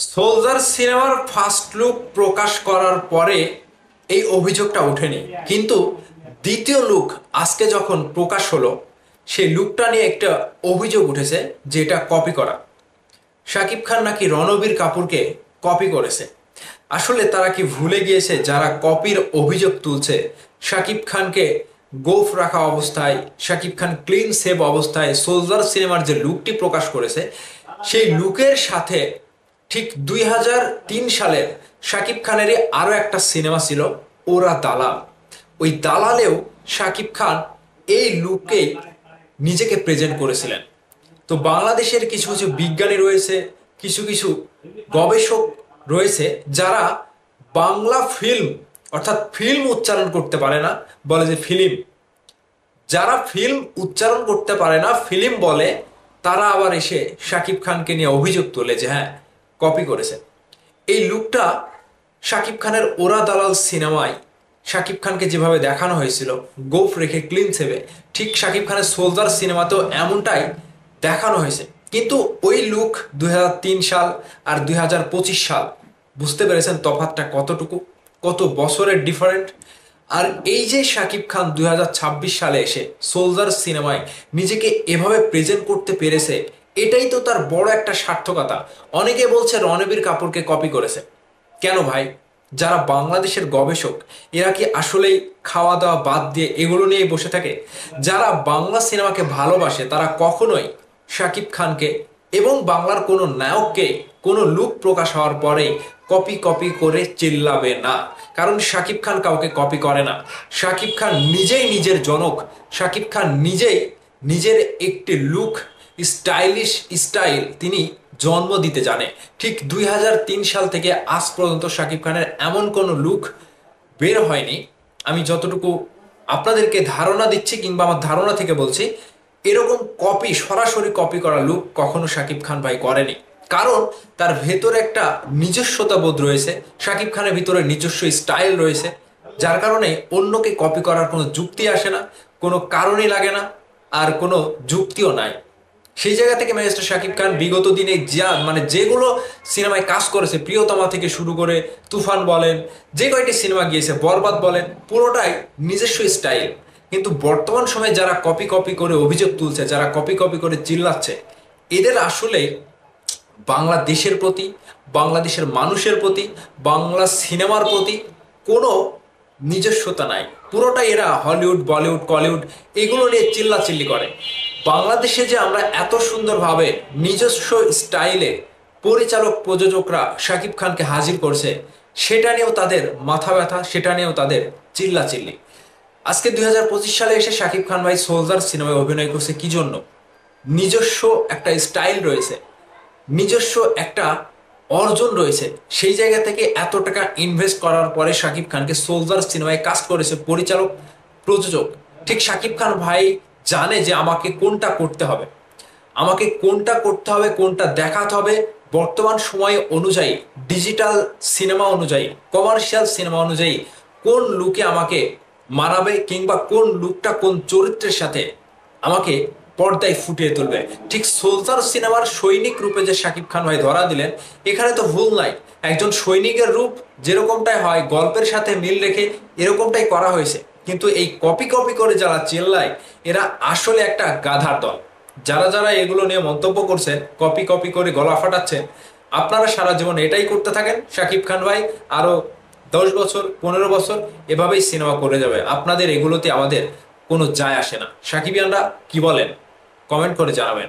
Soldier সিনেমার first look প্রকাশ করার পরে এই অভিযোগটা ওঠেনি, কিন্তু দ্বিতীয় লুক আজকে যখন প্রকাশ হলো সেই লুকটা নিয়ে একটা অভিযোগ উঠেছে যে এটা কপি করা। শাকিব খান নাকি রণবীর কাপুরকে কপি করেছে। আসলে তারা কি ভুলে গিয়েছে যারা কপির অভিযোগ তুলছে শাকিব খানকে গোফ রাখা অবস্থায়, শাকিব খান ক্লিন সেভ অবস্থায় সোলজার সিনেমার যে লুকটি প্রকাশ করেছে সেই লুকের সাথে ঠিক 2003 সালের শাকিব খানেরই আরো একটা সিনেমা ছিল ওরা দালাল। ওই দালালেও শাকিব খান এই লুকেই নিজেকে প্রেজেন্ট করেছিলেন। তো বাংলাদেশের কিছু কিছু বিজ্ঞানী রয়েছে, কিছু কিছু গবেষক রয়েছে যারা বাংলা ফিল্ম অর্থাৎ ফিল্ম উচ্চারণ করতে পারে না, বলে যে ফিল্ম। যারা ফিল্ম উচ্চারণ করতে পারে না ফিল্ম বলে, তারা আবার এসে শাকিব খানকে নিয়ে অভিযোগ তোলে যে হ্যাঁ কপি করেছে। এই লুকটা শাকিব খানের ওরা দালাল সিনেমায় শাকিব খানকে যেভাবে দেখানো হয়েছিল গোফ রেখে ক্লিন সেভে, ঠিক শাকিব খানের সোলজার সিনেমাতেও এমনটাই দেখানো হয়েছে। কিন্তু ওই লুক 2003 সাল আর 2025 সাল, বুঝতে পেরেছেন তফাৎটা কতটুকু, কত বছরের ডিফারেন্ট। আর এই যে শাকিব খান 2026 সালে এসে সোলজার সিনেমায় নিজেকে এভাবে প্রেজেন্ট করতে পেরেছে, এটাই তো তার বড় একটা সার্থকতা। অনেকে বলছে রণবীর কাপুরকে কপি করেছে। কেন ভাই? যারা বাংলাদেশের গবেষক এরা কি আসলেই খাওয়া দাওয়া বাদ দিয়ে এগুলো নিয়ে বসে থাকে? যারা বাংলা সিনেমাকে ভালোবাসে তারা কখনোই শাকিব খানকে এবং বাংলার কোনো নায়ককে কোনো লুক প্রকাশ হওয়ার পরেই কপি কপি করে চিল্লাবে না, কারণ শাকিব খান কাউকে কপি করে না। শাকিব খান নিজেই নিজের জনক। শাকিব খান নিজেই নিজের একটি লুক, স্টাইলিশ স্টাইল তিনি জন্ম দিতে জানে। ঠিক 2003 সাল থেকে আজ পর্যন্ত শাকিব খানের এমন কোনো লুক বের হয়নি, আমি যতটুকু আপনাদেরকে ধারণা দিচ্ছি কিংবা আমার ধারণা থেকে বলছি, এরকম কপি, সরাসরি কপি করা লুক কখনো শাকিব খান ভাই করেনি। কারণ তার ভেতরে একটা নিজস্বতা বোধ রয়েছে, শাকিব খানের ভিতরে নিজস্ব স্টাইল রয়েছে, যার কারণে অন্যকে কপি করার কোনো যুক্তি আসে না, কোনো কারণই লাগে না, আর কোনো যুক্তিও নাই। সেই জায়গা থেকে ম্যাজিস্টার শাকিব খান বিগত দিনে যা যেগুলো সিনেমায় কাজ করেছে, প্রিয়তমা থেকে শুরু করে তুফান বলেন, যে কয়টি সিনেমা গিয়েছে, বরবাদ বলেন, পুরোটাই নিজস্ব স্টাইল। কিন্তু বর্তমান সময়ে যারা কপি কপি করে অভিযোগ তুলছে, যারা কপি কপি করে চিল্লাচ্ছে, এদের আসলে বাংলাদেশের প্রতি, বাংলাদেশের মানুষের প্রতি, বাংলা সিনেমার প্রতি কোনো নিজস্বতা নাই। পুরোটাই এরা হলিউড, বলিউড, কলিউড এগুলো নিয়ে চিল্লাচিল্লি করে। বাংলাদেশে যে আমরা এত সুন্দরভাবে নিজস্ব স্টাইলে পরিচালক প্রযোজকরা শাকিব খানকে হাজির করছে, সেটা নিয়েও তাদের মাথা ব্যথা, সেটা নিয়েও তাদের চিল্লাচিল্লি। আজকে 2025 সালে এসে শাকিব খান ভাই সোলজার সিনেমায় অভিনয় করছে কি জন্য? নিজস্ব একটা স্টাইল রয়েছে, নিজস্ব একটা অর্জন রয়েছে। সেই জায়গা থেকে এত টাকা ইনভেস্ট করার পরে শাকিব খানকে সোলজার সিনেমায় কাস্ট করেছে পরিচালক প্রযোজক। ঠিক শাকিব খান ভাই জানে যে আমাকে কোনটা করতে হবে, আমাকে কোনটা করতে হবে, কোনটা দেখাতে হবে বর্তমান সময় অনুযায়ী, ডিজিটাল সিনেমা অনুযায়ী, কমার্শিয়াল সিনেমা অনুযায়ী কোন লুকে আমাকে মানাবে, কিংবা কোন লুকটা কোন চরিত্রের সাথে আমাকে পর্দায় ফুটিয়ে তুলবে। ঠিক সোলজার সিনেমার সৈনিক রূপে যে শাকিব খান ভাই ধরা দিলেন, এখানে তো ভুল নাই। একজন সৈনিকের রূপ যেরকমটাই হয় গল্পের সাথে মিল রেখে এরকমটাই করা হয়েছে। কিন্তু এই কপি কপি করে যারা চেল্লায়, এরা আসলে একটা গাধার দল। যারা যারা এগুলো নিয়ে মন্তব্য করছেন, কপি কপি করে গলা ফাটাচ্ছেন, আপনারা সারা জীবন এটাই করতে থাকেন। শাকিব খান ভাই আরো 10 বছর, 15 বছর এভাবেই সিনেমা করে যাবে। আপনাদের এগুলোতে আমাদের কোনো যায় আসে না। সাকিবিয়ানরা কি বলেন? কমেন্ট করে জানাবেন।